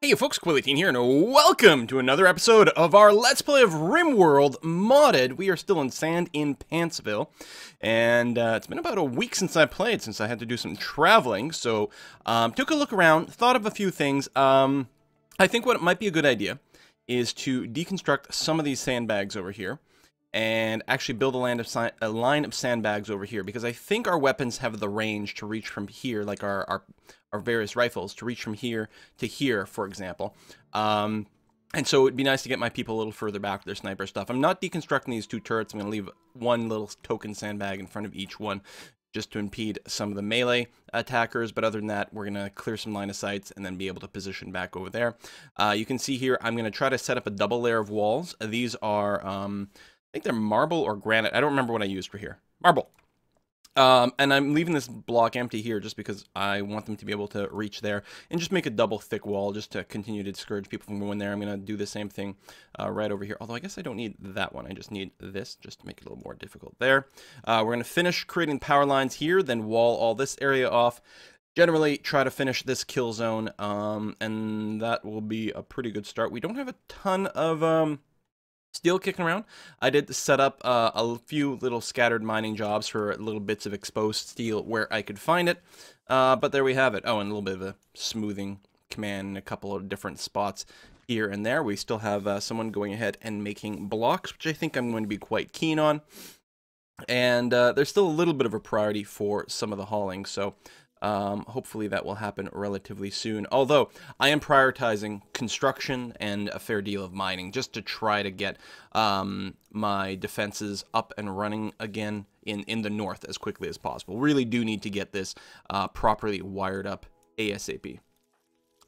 Hey you folks, Quilly18 here, and welcome to another episode of our Let's Play of RimWorld Modded. We are still in Sand in Pantsville, and it's been about a week since I played, since I had to do some traveling, so took a look around, thought of a few things. I think what might be a good idea is to deconstruct some of these sandbags over here, and actually build a line of sandbags over here, because I think our weapons have the range to reach from here, like our various rifles, to reach from here to here, for example. And so it'd be nice to get my people a little further back with their sniper stuff. I'm not deconstructing these two turrets. I'm going to leave one little token sandbag in front of each one, just to impede some of the melee attackers, but other than that, we're going to clear some line of sights and then be able to position back over there. You can see here, I'm going to try to set up a double layer of walls. These are, I think they're marble or granite. I don't remember what I used for here. Marble. And I'm leaving this block empty here just because I want them to be able to reach there and just make a double thick wall just to continue to discourage people from going there. I'm going to do the same thing right over here. Although I guess I don't need that one. I just need this just to make it a little more difficult there. We're going to finish creating power lines here, then wall all this area off. Generally, try to finish this kill zone, and that will be a pretty good start. We don't have a ton of steel kicking around. I did set up a few little scattered mining jobs for little bits of exposed steel where I could find it. But there we have it. Oh, and a little bit of a smoothing command in a couple of different spots here and there. We still have someone going ahead and making blocks, which I think I'm going to be quite keen on. And there's still a little bit of a priority for some of the hauling, so hopefully that will happen relatively soon. Although, I am prioritizing construction and a fair deal of mining, just to try to get my defenses up and running again in the north as quickly as possible. Really do need to get this properly wired up ASAP.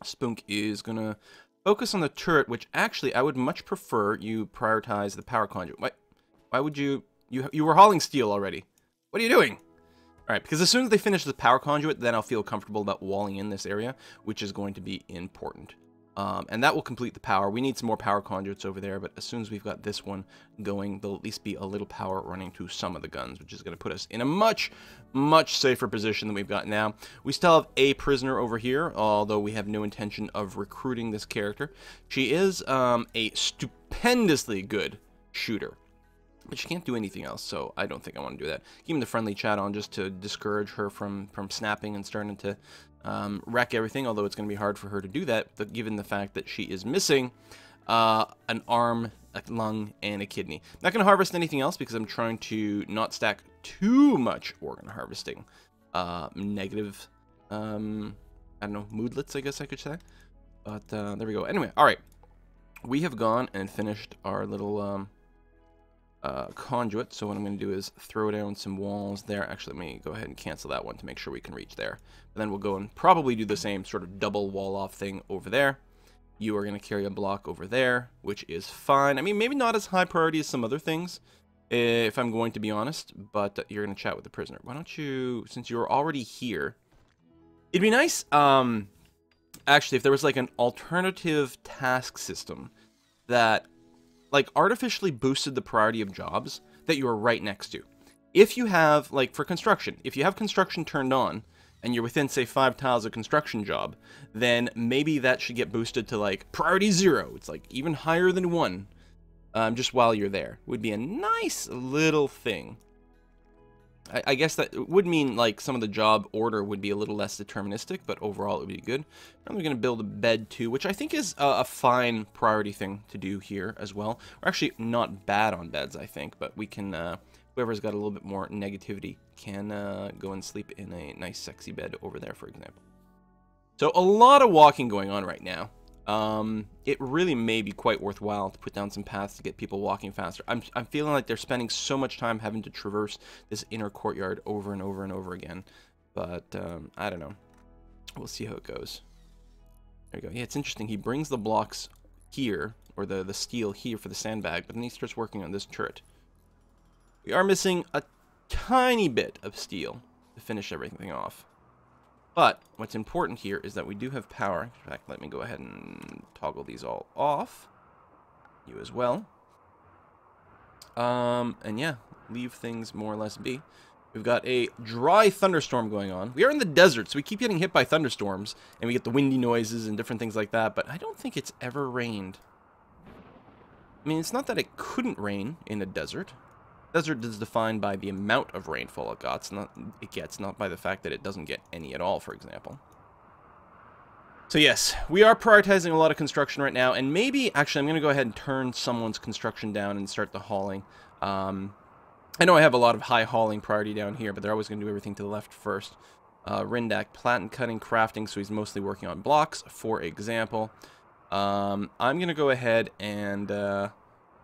Spunk is going to focus on the turret, which actually I would much prefer you prioritize the power conduit. Why would you were hauling steel already. What are you doing? Alright, because as soon as they finish the power conduit, then I'll feel comfortable about walling in this area, which is going to be important. And that will complete the power. We need some more power conduits over there, but as soon as we've got this one going, there'll at least be a little power running to some of the guns, which is going to put us in a much, much safer position than we've got now. We still have a prisoner over here, although we have no intention of recruiting this character. She is a stupendously good shooter, but she can't do anything else, so I don't think I want to do that. Keeping the friendly chat on just to discourage her from snapping and starting to wreck everything, although it's going to be hard for her to do that, but given the fact that she is missing an arm, a lung, and a kidney. Not going to harvest anything else because I'm trying to not stack too much organ harvesting. Negative, I don't know, moodlets, I guess I could say. But there we go. Anyway, alright. We have gone and finished our little conduit, so what I'm going to do is throw down some walls there. Actually, let me go ahead and cancel that one to make sure we can reach there. And then we'll go and probably do the same sort of double wall off thing over there. You are going to carry a block over there, which is fine. I mean, maybe not as high priority as some other things, if I'm going to be honest, but you're going to chat with the prisoner. Why don't you, since you're already here, it'd be nice, actually, if there was like an alternative task system that like artificially boosted the priority of jobs that you are right next to. If you have, like for construction, if you have construction turned on and you're within, say, 5 tiles of construction job, then maybe that should get boosted to like priority 0. It's like even higher than 1, just while you're there. Would be a nice little thing. I guess that would mean like some of the job order would be a little less deterministic, but overall it would be good. I'm going to build a bed too, which I think is a fine priority thing to do here as well. We're actually not bad on beds, I think, but we can, whoever's got a little bit more negativity can go and sleep in a nice sexy bed over there, for example. So a lot of walking going on right now. It really may be quite worthwhile to put down some paths to get people walking faster. I'm feeling like they're spending so much time having to traverse this inner courtyard over and over and over again. But, I don't know. We'll see how it goes. There we go. Yeah, it's interesting. He brings the blocks here, or the steel here for the sandbag, but then he starts working on this turret. We are missing a tiny bit of steel to finish everything off. But what's important here is that we do have power. In fact, let me go ahead and toggle these all off. You as well. And yeah, leave things more or less be. We've got a dry thunderstorm going on. We are in the desert, so we keep getting hit by thunderstorms, and we get the windy noises and different things like that, but I don't think it's ever rained. I mean, it's not that it couldn't rain in a desert. Desert is defined by the amount of rainfall it gets, not by the fact that it doesn't get any at all, for example. So yes, we are prioritizing a lot of construction right now, and maybe, actually, I'm going to go ahead and turn someone's construction down and start the hauling. I know I have a lot of high hauling priority down here, but they're always going to do everything to the left first. Rindak, platen cutting, crafting, so he's mostly working on blocks, for example. I'm going to go ahead and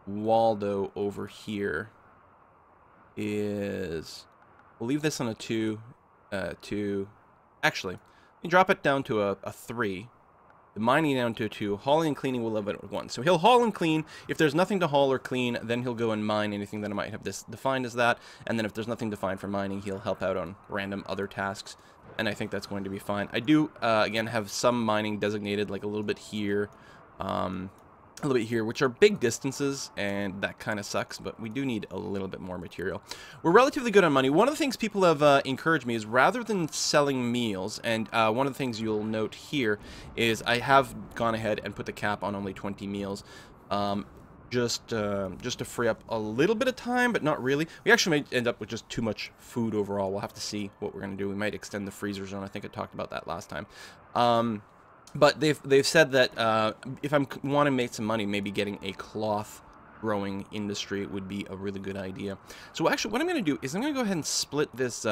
Waldo over here is... We'll leave this on a 2. Actually, we drop it down to a 3. The mining down to a 2. Hauling and cleaning will live at 1. So he'll haul and clean. If there's nothing to haul or clean, then he'll go and mine anything that I might have defined as that. And then if there's nothing defined for mining, he'll help out on random other tasks. And I think that's going to be fine. I do, again, have some mining designated, like a little bit here, which are big distances, and that kind of sucks, but we do need a little bit more material. We're relatively good on money. One of the things people have encouraged me is rather than selling meals, and one of the things you'll note here is I have gone ahead and put the cap on only 20 meals, just to free up a little bit of time, but not really. We actually might end up with just too much food overall. We'll have to see what we're going to do. We might extend the freezer zone. I think I talked about that last time. But they've said that if I want to make some money, maybe getting a cloth growing industry would be a really good idea. So actually, what I'm going to do is I'm going to go ahead and split this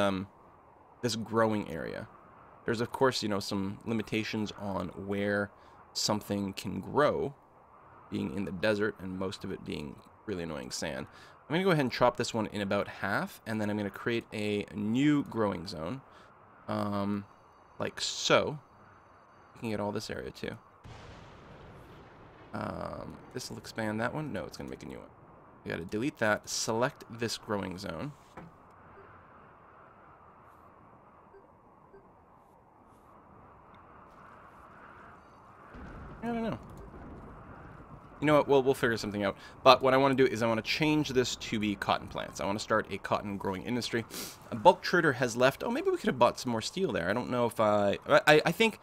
this growing area. There's of course, you know, some limitations on where something can grow, being in the desert and most of it being really annoying sand. I'm going to go ahead and chop this one in about half, and then I'm going to create a new growing zone, like so. Looking at all this area too. This will expand that one. No, it's going to make a new one. We got to delete that. Select this growing zone. I don't know. You know what? We'll figure something out. But what I want to do is I want to change this to be cotton plants. I want to start a cotton growing industry. A bulk trader has left. Oh, maybe we could have bought some more steel there. I don't know if I think.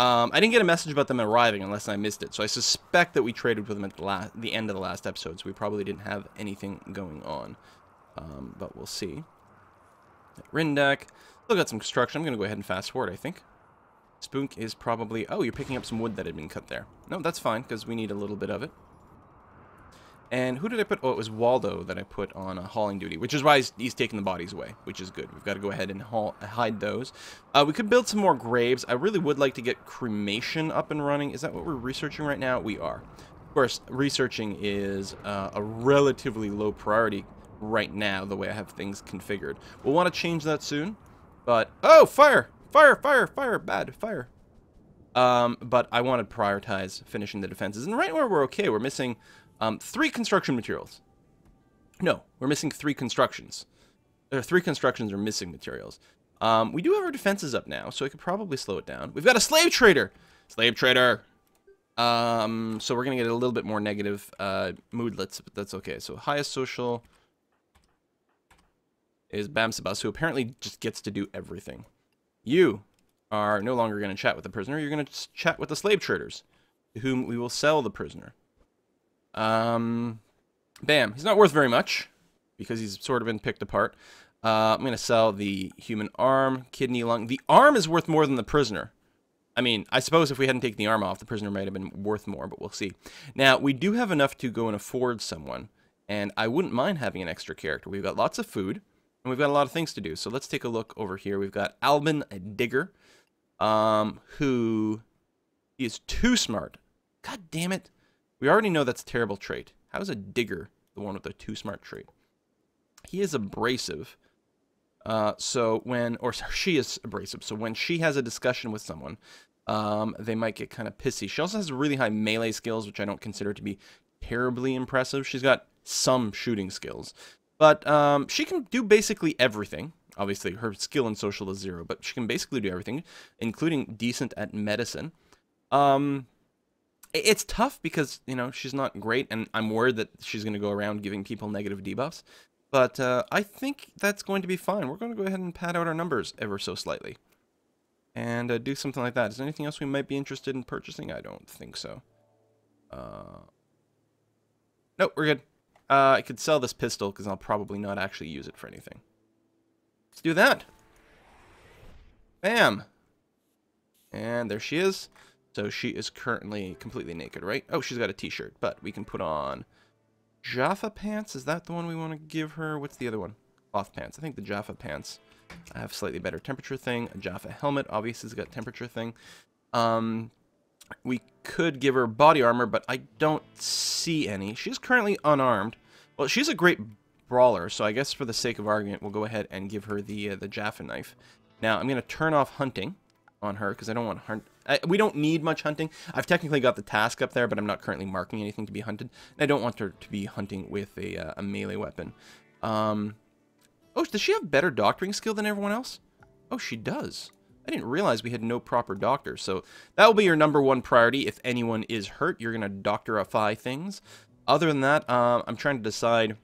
I didn't get a message about them arriving unless I missed it, so I suspect that we traded with them at the end of the last episode, so we probably didn't have anything going on. But we'll see. Rindak. Still got some construction. I'm going to go ahead and fast forward, I think. Spook is probably... Oh, you're picking up some wood that had been cut there. No, that's fine, because we need a little bit of it. And who did I put? Oh, it was Waldo that I put on hauling duty, which is why he's taking the bodies away, which is good. We've got to go ahead and hide those. We could build some more graves. I really would like to get cremation up and running. Is that what we're researching right now? We are. Of course, researching is a relatively low priority right now, the way I have things configured. We'll want to change that soon, but... Oh, fire! Fire, fire, fire, bad, fire. But I want to prioritize finishing the defenses. And right where we're okay, we're missing... 3 construction materials. No, we're missing 3 constructions. 3 constructions are missing materials. We do have our defenses up now, so I could probably slow it down. We've got a slave trader! Slave trader! So we're going to get a little bit more negative moodlets, but that's okay. So highest social is Bamsabas, who apparently just gets to do everything. You are no longer going to chat with the prisoner. You're going to chat with the slave traders, to whom we will sell the prisoner. Bam. He's not worth very much, because he's sort of been picked apart. I'm going to sell the human arm, kidney, lung. The arm is worth more than the prisoner. I mean, I suppose if we hadn't taken the arm off, the prisoner might have been worth more, but we'll see. Now, we do have enough to go and afford someone, and I wouldn't mind having an extra character. We've got lots of food, and we've got a lot of things to do. So let's take a look over here. We've got Albin Digger, who is too smart. God damn it. We already know that's a terrible trait. How is a digger the one with the too smart trait? He is abrasive. She is abrasive. So when she has a discussion with someone, they might get kind of pissy. She also has really high melee skills, which I don't consider to be terribly impressive. She's got some shooting skills. But she can do basically everything. Obviously, her skill in social is 0, but she can basically do everything, including decent at medicine. It's tough because, you know, she's not great, and I'm worried that she's going to go around giving people negative debuffs. But I think that's going to be fine. We're going to go ahead and pad out our numbers ever so slightly. And do something like that. Is there anything else we might be interested in purchasing? I don't think so. Nope, we're good. I could sell this pistol because I'll probably not actually use it for anything. Let's do that. Bam. And there she is. So she is currently completely naked, right? Oh, she's got a t-shirt, but we can put on Jaffa pants. Is that the one we want to give her? What's the other one? Cloth pants. I think the Jaffa pants have slightly better temperature thing. A Jaffa helmet obviously has got temperature thing. We could give her body armor, but I don't see any. She's currently unarmed. Well, she's a great brawler, so I guess for the sake of argument, we'll go ahead and give her the Jaffa knife. Now, I'm going to turn off hunting on her because I don't want hunt. We don't need much hunting. I've technically got the task up there, but I'm not currently marking anything to be hunted. And I don't want her to be hunting with a melee weapon. Oh, does she have better doctoring skill than everyone else? Oh, she does. I didn't realize we had no proper doctors. So that will be your #1 priority. If anyone is hurt, you're going to doctorify things. Other than that, I'm trying to decide,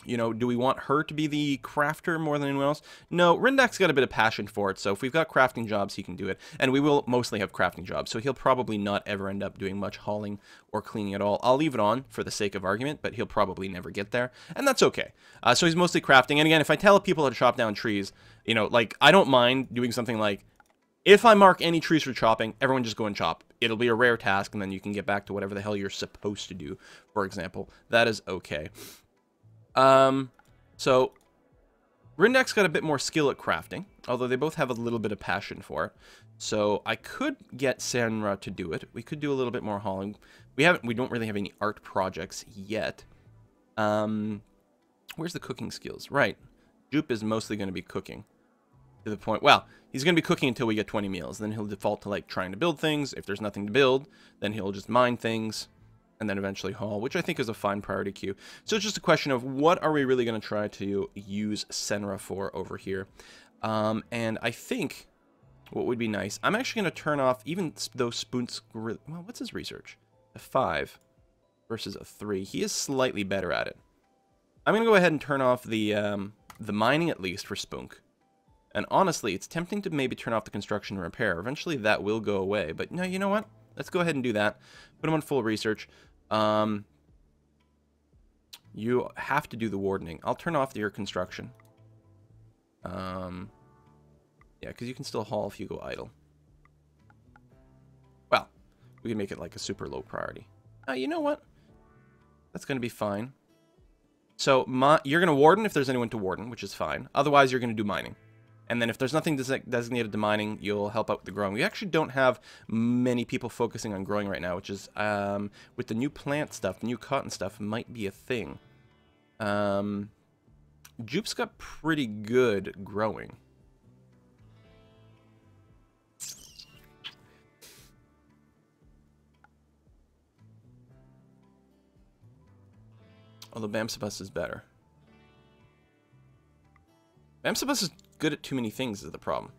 you know, do we want her to be the crafter more than anyone else? No, Rindak's got a bit of passion for it, so if we've got crafting jobs, he can do it. And we will mostly have crafting jobs, so he'll probably not ever end up doing much hauling or cleaning at all. I'll leave it on for the sake of argument, but he'll probably never get there, and that's okay. So he's mostly crafting, and again, if I tell people how to chop down trees, you know, like, I don't mind doing something like, if I mark any trees for chopping, everyone just go and chop. It'll be a rare task, and then you can get back to whatever the hell you're supposed to do, for example. That is okay. So Rindak's got a bit more skill at crafting, although they both have a little bit of passion for it. So I could get Senra to do it. We could do a little bit more hauling. We don't really have any art projects yet. Where's the cooking skills? Right. Jupe is mostly going to be cooking. To the point, well, he's going to be cooking until we get 20 meals. Then he'll default to, like, trying to build things. If there's nothing to build, then he'll just mine things. And then eventually haul, which I think is a fine priority queue. So it's just a question of what are we really going to try to use Senra for over here. And I think what would be nice, I'm actually going to turn off, even though Spoon's, well, what's his research? A 5 versus a 3. He is slightly better at it. I'm going to go ahead and turn off the mining at least for Spook. And honestly, it's tempting to maybe turn off the construction and repair. Eventually that will go away, but no, you know what? Let's go ahead and do that. Put him on full research. You have to do the wardening. I'll turn off your construction. Yeah, because you can still haul if you go idle. Well, we can make it like a super low priority. You know what? That's going to be fine. So you're going to warden if there's anyone to warden, which is fine. Otherwise, you're going to do mining. And then if there's nothing designated to mining, you'll help out with the growing. We actually don't have many people focusing on growing right now, which is, with the new plant stuff, the new cotton stuff, might be a thing. Jupe's got pretty good growing. Although Bamsabus is better. Bamsabus is good at too many things is the problem.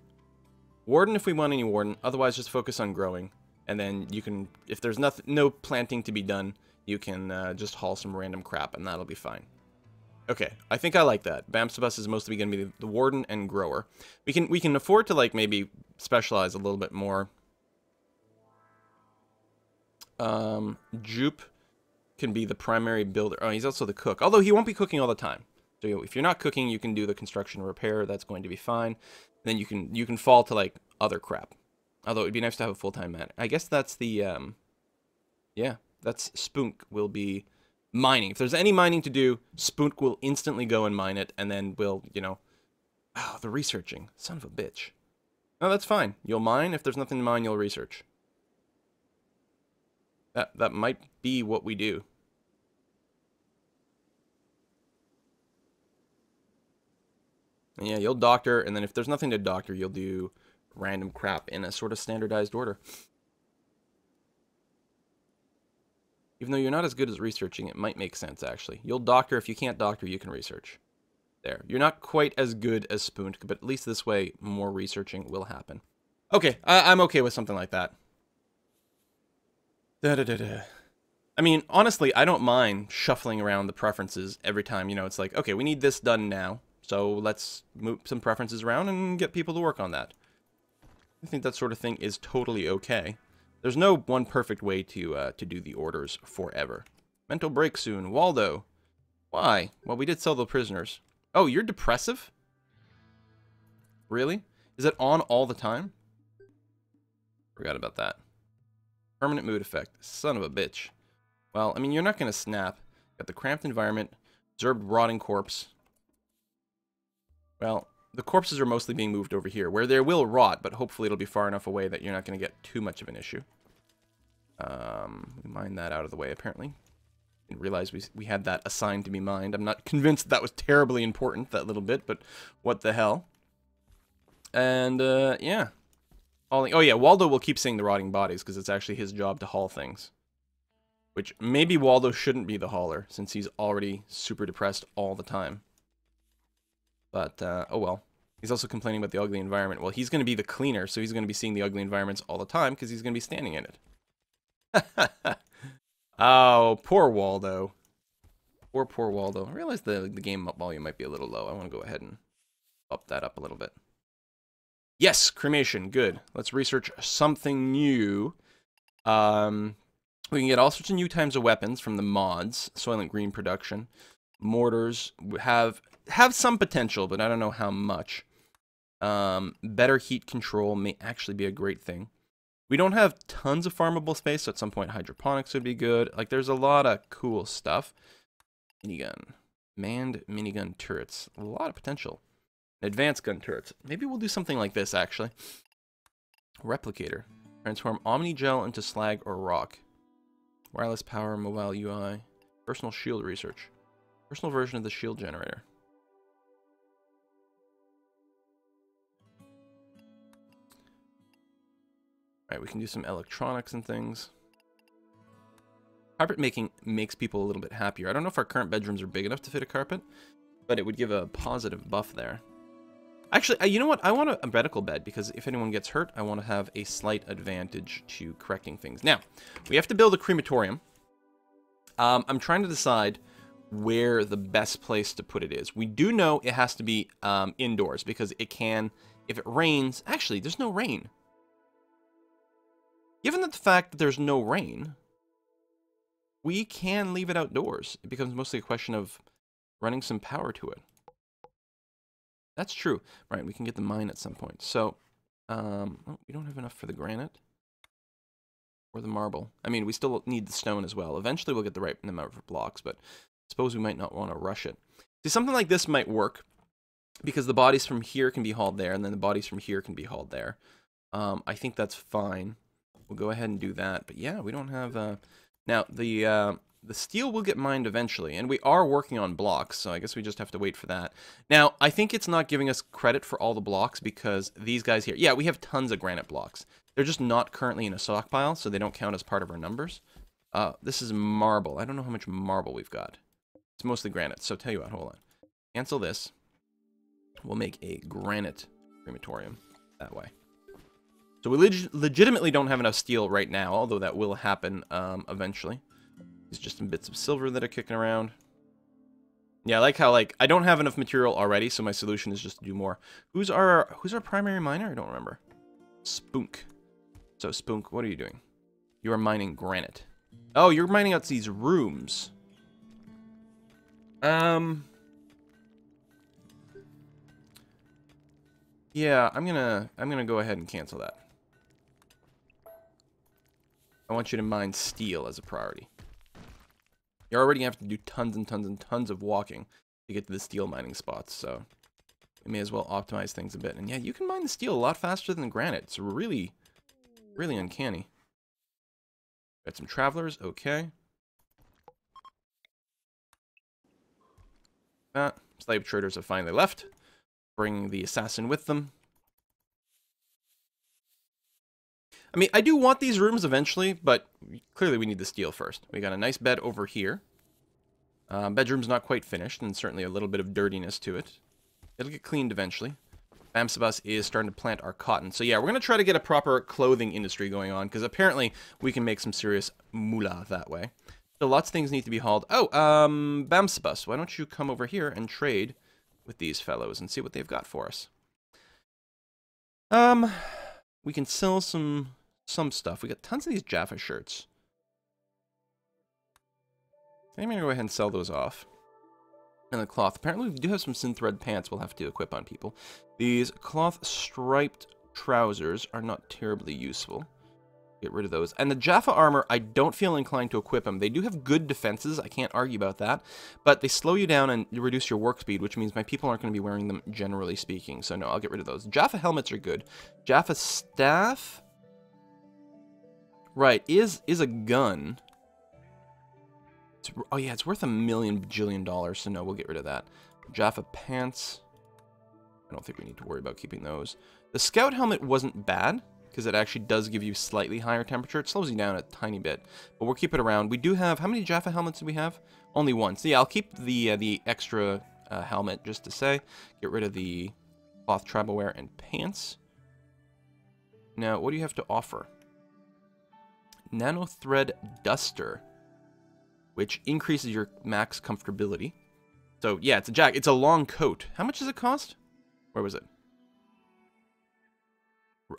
Warden if we want any warden, otherwise just focus on growing. And then you can, if there's no planting to be done, you can just haul some random crap and that'll be fine. Okay, I think I like that. Bamsabus is mostly going to be the warden and grower. We can afford to, like, maybe specialize a little bit more. Jupe can be the primary builder. Oh, he's also the cook. Although he won't be cooking all the time. So if you're not cooking, you can do the construction repair. That's going to be fine. Then you can fall to, like, other crap. Although it'd be nice to have a full-time man. I guess that's the yeah, that's Spunk will be mining. If there's any mining to do, Spunk will instantly go and mine it, and then we'll, you know, oh, the researching, son of a bitch. No, that's fine. You'll mine. If there's nothing to mine, you'll research. That might be what we do. And yeah, you'll doctor, and then if there's nothing to doctor, you'll do random crap in a sort of standardized order. Even though you're not as good as researching, it might make sense, actually. You'll doctor. If you can't doctor, you can research. There. You're not quite as good as Spoon, but at least this way, more researching will happen. Okay, I'm okay with something like that. I mean, honestly, I don't mind shuffling around the preferences every time. You know, it's like, okay, we need this done now, so let's move some preferences around and get people to work on that. I think that sort of thing is totally okay. There's no one perfect way to do the orders forever. Mental break soon. Waldo. Why? Well, we did sell the prisoners. Oh, you're depressive? Really? Is it on all the time? Forgot about that. Permanent mood effect. Son of a bitch. Well, I mean, you're not going to snap. Got the cramped environment. Observed rotting corpse. Well, the corpses are mostly being moved over here, where they will rot, but hopefully it'll be far enough away that you're not going to get too much of an issue. We mined that out of the way, apparently. Didn't realize we had that assigned to be mined. I'm not convinced that was terribly important, that little bit, but what the hell. And, yeah. Hauling. Oh, yeah, Waldo will keep seeing the rotting bodies, because it's actually his job to haul things. Which, maybe Waldo shouldn't be the hauler, since he's already super depressed all the time. But, oh well. He's also complaining about the ugly environment. Well, he's going to be the cleaner, so he's going to be seeing the ugly environments all the time, because he's going to be standing in it. Oh, poor Waldo. Poor Waldo. I realize the game volume might be a little low. I want to go ahead and up that up a little bit. Yes, cremation. Good. Let's research something new. We can get all sorts of new types of weapons from the mods. Soylent Green production. Mortars have some potential, but I don't know how much. Better heat control may actually be a great thing. We don't have tons of farmable space, so at some point hydroponics would be good. Like, there's a lot of cool stuff. Minigun. Manned minigun turrets. A lot of potential. Advanced gun turrets. Maybe we'll do something like this, actually. Replicator. Transform Omni Gel into slag or rock. Wireless power, mobile UI. Personal shield research. Personal version of the shield generator. Alright, we can do some electronics and things. Carpet making makes people a little bit happier. I don't know if our current bedrooms are big enough to fit a carpet, but it would give a positive buff there. Actually, you know what? I want a medical bed, because if anyone gets hurt, I want to have a slight advantage to correcting things. Now, we have to build a crematorium. I'm trying to decide where the best place to put it is. We do know it has to be indoors, because it can, if it rains... Actually, there's no rain. Given the fact that there's no rain, we can leave it outdoors. It becomes mostly a question of running some power to it. That's true. Right, we can get the mine at some point. So, oh, we don't have enough for the granite. Or the marble. I mean, we still need the stone as well. Eventually we'll get the right amount of blocks, but I suppose we might not want to rush it. See, something like this might work, because the bodies from here can be hauled there, and then the bodies from here can be hauled there. I think that's fine. We'll go ahead and do that. But yeah, we don't have... Now, the steel will get mined eventually, and we are working on blocks, so I guess we just have to wait for that. Now, I think it's not giving us credit for all the blocks, because these guys here... Yeah, we have tons of granite blocks. They're just not currently in a stockpile, so they don't count as part of our numbers. This is marble. I don't know how much marble we've got. It's mostly granite, so tell you what, hold on. Cancel this. We'll make a granite crematorium that way. So we legitimately don't have enough steel right now, although that will happen eventually. There's just some bits of silver that are kicking around. Yeah, I like how, like, I don't have enough material already, so my solution is just to do more. Who's our primary miner? I don't remember. Spunk. So, Spunk, what are you doing? You are mining granite. Oh, you're mining out these rooms. Yeah, I'm gonna go ahead and cancel that. I want you to mine steel as a priority. You're already gonna have to do tons and tons and tons of walking to get to the steel mining spots, so we may as well optimize things a bit. And yeah, you can mine the steel a lot faster than granite. It's really, really uncanny. Got some travelers, okay. Slave traders have finally left, bringing the assassin with them. I mean, I do want these rooms eventually, but clearly we need the steel first. We got a nice bed over here. Bedroom's not quite finished, and certainly a little bit of dirtiness to it. It'll get cleaned eventually. Bamsabas is starting to plant our cotton. So yeah, we're going to try to get a proper clothing industry going on, because apparently we can make some serious moolah that way. So lots of things need to be hauled. Oh, Bamsabus, why don't you come over here and trade with these fellows and see what they've got for us? We can sell some stuff. We got tons of these Jaffa shirts. I'm going to go ahead and sell those off. And the cloth. Apparently, we do have some synthread pants we'll have to equip on people. These cloth striped trousers are not terribly useful. Get rid of those. And the Jaffa armor, I don't feel inclined to equip them. They do have good defenses. I can't argue about that. But they slow you down and reduce your work speed, which means my people aren't going to be wearing them, generally speaking. So no, I'll get rid of those. Jaffa helmets are good. Jaffa staff... Right, is a gun. Oh yeah, it's worth $1 million bajillion, so no, we'll get rid of that. Jaffa pants. I don't think we need to worry about keeping those. The scout helmet wasn't bad, because it actually does give you slightly higher temperature. It slows you down a tiny bit, but we'll keep it around. We do have, how many Jaffa helmets do we have? Only one. So yeah, I'll keep the extra helmet, just to say. Get rid of the cloth tribal wear and pants. Now, what do you have to offer? Nano thread duster, which increases your max comfortability. So yeah, it's a jacket. It's a long coat. How much does it cost? Where was it?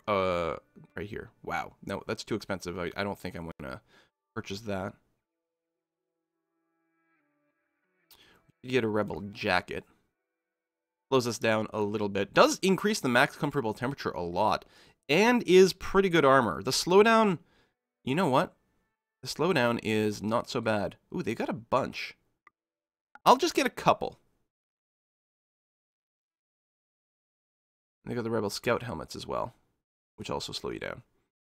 Right here. Wow. No, that's too expensive. I don't think I'm gonna purchase that. You get a rebel jacket. Slows us down a little bit. Does increase the max comfortable temperature a lot. And is pretty good armor. The slowdown, you know what? The slowdown is not so bad. Ooh, they got a bunch. I'll just get a couple. They got the Rebel Scout helmets as well, which also slow you down.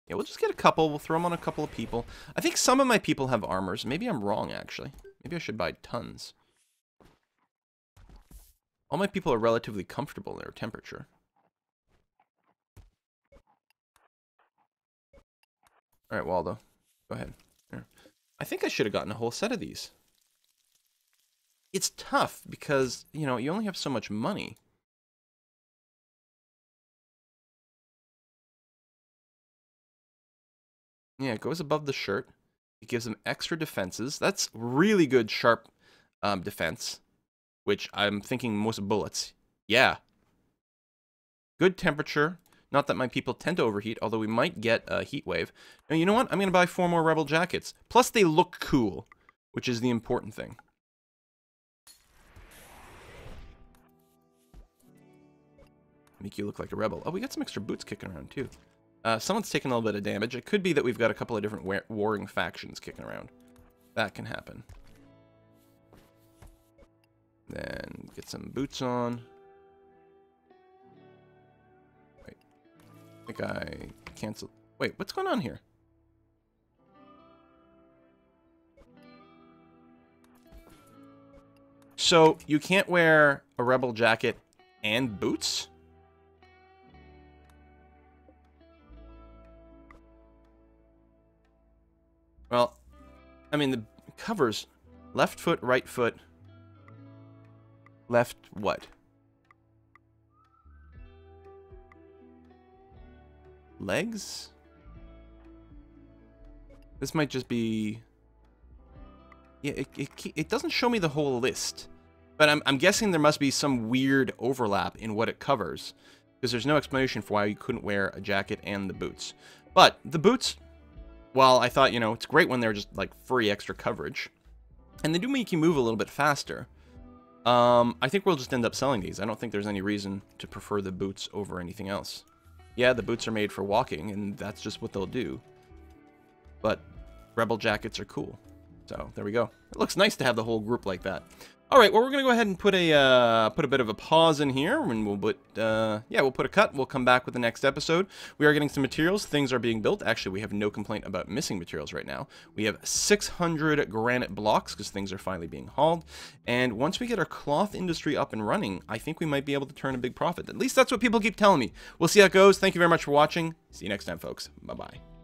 Yeah, we'll just get a couple. We'll throw them on a couple of people. I think some of my people have armors. Maybe I'm wrong, actually. Maybe I should buy tons. All my people are relatively comfortable in their temperature. All right, Waldo. Go ahead. Here. I think I should have gotten a whole set of these. It's tough because, you know, you only have so much money. Yeah, it goes above the shirt. It gives them extra defenses. That's really good sharp defense, which I'm thinking most bullets. Yeah. Good temperature. Not that my people tend to overheat, although we might get a heat wave. Now, you know what? I'm going to buy 4 more Rebel jackets. Plus, they look cool, which is the important thing. Make you look like a rebel. Oh, we got some extra boots kicking around, too. Someone's taking a little bit of damage. It could be that we've got a couple of different warring factions kicking around. That can happen. Then get some boots on. Wait. I think I canceled. Wait, what's going on here? So, you can't wear a rebel jacket and boots? Well, I mean, the covers left foot, right foot, left what? Legs? This might just be... Yeah, it doesn't show me the whole list. But I'm guessing there must be some weird overlap in what it covers. Because there's no explanation for why you couldn't wear a jacket and the boots. But the boots... Well, I thought, you know, it's great when they're just, like, free extra coverage. And they do make you move a little bit faster. I think we'll just end up selling these. I don't think there's any reason to prefer the boots over anything else. Yeah, the boots are made for walking, and that's just what they'll do. But rebel jackets are cool. So, there we go. It looks nice to have the whole group like that. Alright, well, we're going to go ahead and put a bit of a pause in here, and we'll put, yeah, we'll put a cut. We'll come back with the next episode. We are getting some materials. Things are being built. Actually, we have no complaint about missing materials right now. We have 600 granite blocks, because things are finally being hauled. And once we get our cloth industry up and running, I think we might be able to turn a big profit. At least that's what people keep telling me. We'll see how it goes. Thank you very much for watching. See you next time, folks. Bye-bye.